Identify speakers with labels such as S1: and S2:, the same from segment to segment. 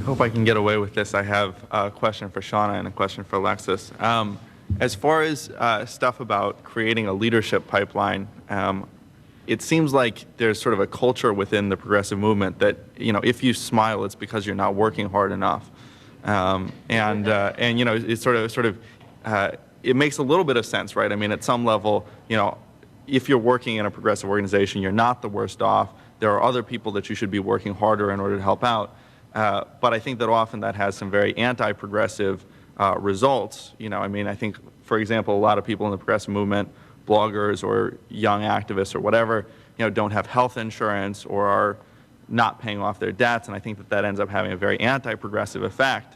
S1: hope I can get away with this. I have a question for Shauna and a question for Alexis. As far as stuff about creating a leadership pipeline, it seems like there's sort of a culture within the progressive movement that, if you smile, it's because you're not working hard enough. And it's sort of it makes a little bit of sense, right? I mean, at some level, if you're working in a progressive organization, you're not the worst off. There are other people that you should be working harder in order to help out. But I think that often that has some very anti-progressive results. I think, for example, a lot of people in the progressive movement, bloggers or young activists or whatever, don't have health insurance or are not paying off their debts, and I think that ends up having a very anti-progressive effect,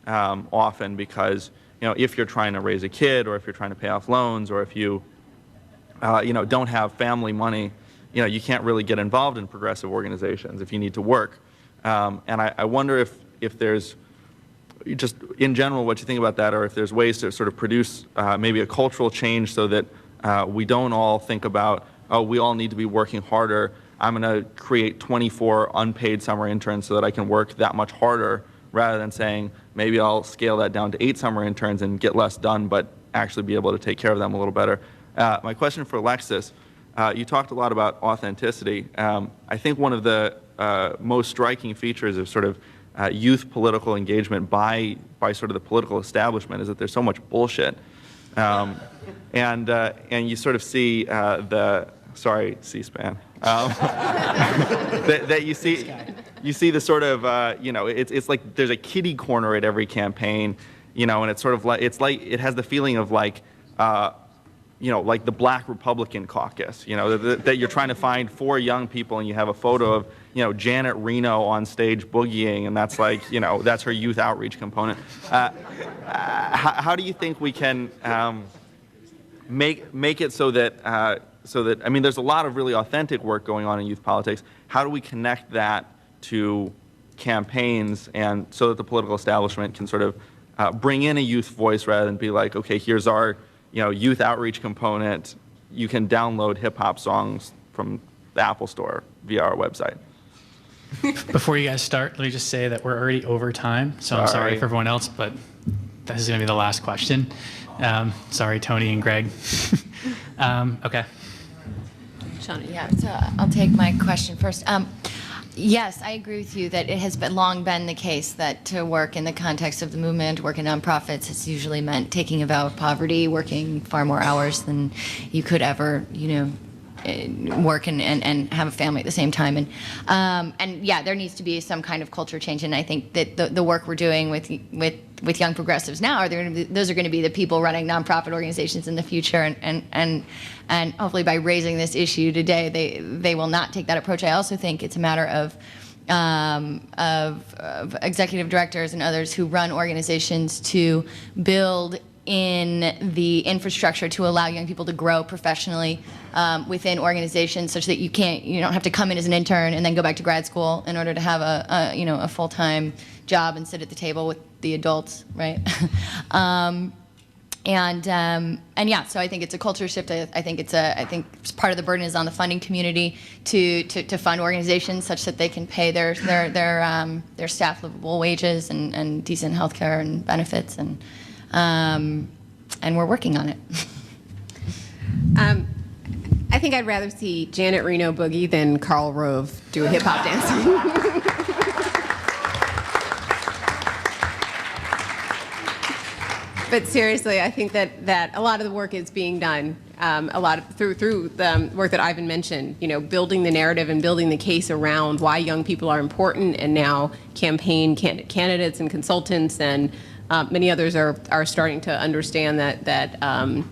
S1: often because, if you're trying to raise a kid or if you're trying to pay off loans or if you, don't have family money, you can't really get involved in progressive organizations if you need to work. And I wonder if there's, just in general, what you think about that, or if there's ways to sort of produce maybe a cultural change so that we don't all think about, oh, we all need to be working harder. I'm going to create 24 unpaid summer interns so that I can work that much harder, rather than saying, maybe I'll scale that down to 8 summer interns and get less done, but actually be able to take care of them a little better. My question for Alexis, you talked a lot about authenticity. I think one of the most striking features of sort of youth political engagement by sort of the political establishment is that there's so much bullshit. And you sort of see sorry, C-SPAN, that you see the sort of, it's like there's a kiddie corner at every campaign, and it's sort of like, it has the feeling of like, like the Black Republican caucus, that you're trying to find 4 young people and you have a photo of, Janet Reno on stage boogieing, and that's like, that's her youth outreach component. How do you think we can make it so that, I mean, there's a lot of really authentic work going on in youth politics. How do we connect that to campaigns, and so that the political establishment can sort of bring in a youth voice rather than be like, okay, here's our youth outreach component. You can download hip-hop songs from the Apple Store via our website.
S2: Before you guys start, let me just say that we're already over time, so I'm sorry for everyone else, but this is going to be the last question. Sorry, Tony and Greg. Okay.
S3: Shauna, yeah, so I'll take my question first. Yes, I agree with you that it has long been the case that to work in the context of the movement, work in nonprofits, has usually meant taking a vow of poverty, working far more hours than you could ever, work and have a family at the same time. And yeah, there needs to be some kind of culture change. And I think that the work we're doing with young progressives now, those are going to be the people running nonprofit organizations in the future. And hopefully by raising this issue today, they will not take that approach. I also think it's a matter of executive directors and others who run organizations to build in the infrastructure to allow young people to grow professionally within organizations, such that you don't have to come in as an intern and then go back to grad school in order to have a full-time job and sit at the table with the adults, right? And yeah, so I think it's a culture shift. I think part of the burden is on the funding community to fund organizations such that they can pay their staff livable wages and decent health care and benefits, and we're working on it.
S4: I think I'd rather see Janet Reno boogie than Karl Rove do a hip hop dance. But seriously, I think that a lot of the work is being done, through the work that Ivan mentioned, building the narrative and building the case around why young people are important, and now campaign candidates and consultants and many others are starting to understand that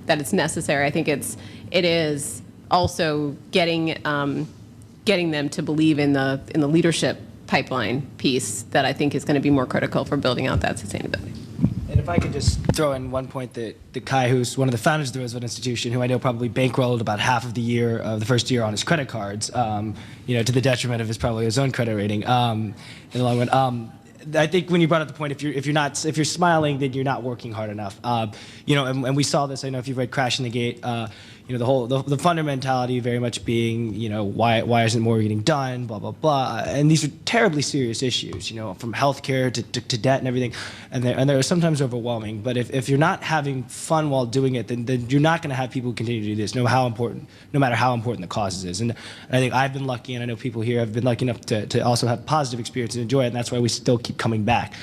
S4: it's necessary. I think it is also getting them to believe in the leadership pipeline piece that I think is going to be more critical for building out that sustainability.
S5: And if I could just throw in one point that Kai, who's one of the founders of the Roosevelt Institution, who I know probably bankrolled about half of the first year on his credit cards, to the detriment of his own credit rating in the long run. I think when you brought up the point, if you're smiling, then you're not working hard enough. And we saw this. I know if you've read Crash in the Gate, the fundamentality very much being, why isn't more getting done, blah, blah, blah. And these are terribly serious issues, from healthcare to debt and everything. And they're sometimes overwhelming. But if you're not having fun while doing it, then you're not going to have people continue to do this, no matter how important the cause is. And I think I've been lucky, and I know people here have been lucky enough to also have positive experience and enjoy it, and that's why we still keep coming back.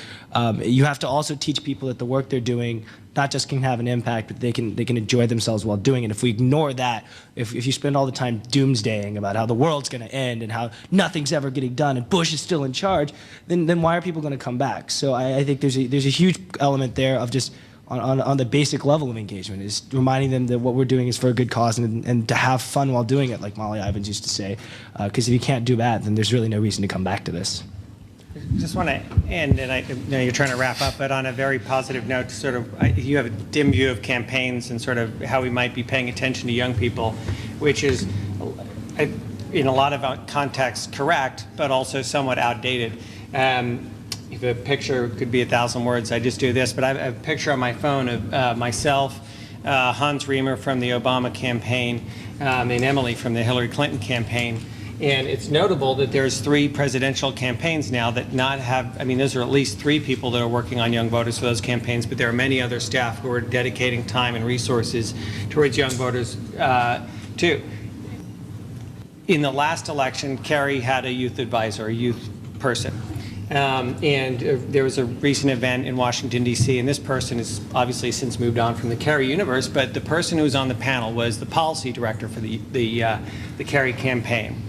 S5: You have to also teach people that the work they're doing not just can have an impact, but they can enjoy themselves while doing it. If we ignore that, if you spend all the time doomsdaying about how the world's going to end and how nothing's ever getting done and Bush is still in charge, then why are people going to come back? So I think there's a huge element there of just on the basic level of engagement, is reminding them that what we're doing is for a good cause, and to have fun while doing it, like Molly Ivins used to say. Because if you can't do that, then there's really no reason to come back to this.
S6: Just want to end, and I know you're trying to wrap up, but on a very positive note, sort of, you have a dim view of campaigns and sort of how we might be paying attention to young people, which is, in a lot of contexts, correct, but also somewhat outdated. If a picture could be 1,000 words, I just do this, but I have a picture on my phone of myself, Hans Riemer from the Obama campaign, and Emily from the Hillary Clinton campaign. And it's notable that there's 3 presidential campaigns now that not have, those are at least 3 people that are working on young voters for those campaigns, but there are many other staff who are dedicating time and resources towards young voters too. In the last election, Kerry had a youth advisor, a youth person. There was a recent event in Washington, D.C., and this person has obviously since moved on from the Kerry universe, but the person who was on the panel was the policy director for the Kerry campaign.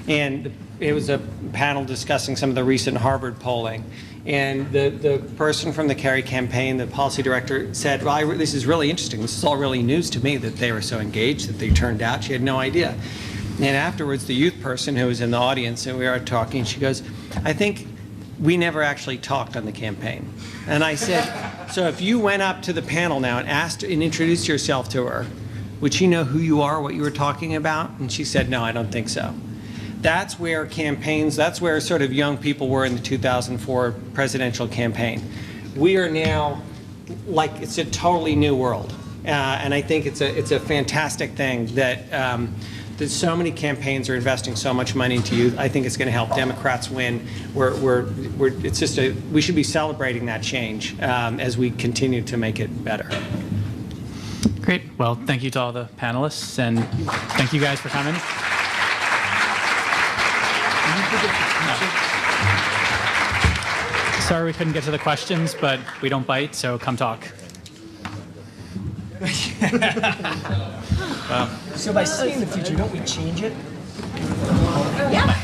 S6: And it was a panel discussing some of the recent Harvard polling. And the person from the Kerry campaign, the policy director, said, well, this is really interesting. This is all really news to me that they were so engaged, that they turned out. She had no idea. And afterwards, the youth person who was in the audience, and we were talking, she goes, I think we never actually talked on the campaign. And I said, so if you went up to the panel now and asked and introduced yourself to her, would she know who you are, what you were talking about? And she said, no, I don't think so. That's where campaigns, that's where sort of young people were in the 2004 presidential campaign. We are now, like, it's a totally new world. And I think it's a fantastic thing that that so many campaigns are investing so much money into youth. I think it's going to help Democrats win. We should be celebrating that change as we continue to make it better.
S2: Great. Well, thank you to all the panelists, and thank you guys for coming. Sorry we couldn't get to the questions, but we don't bite, so come talk.
S5: So by seeing the future, don't we change it?
S3: Yeah.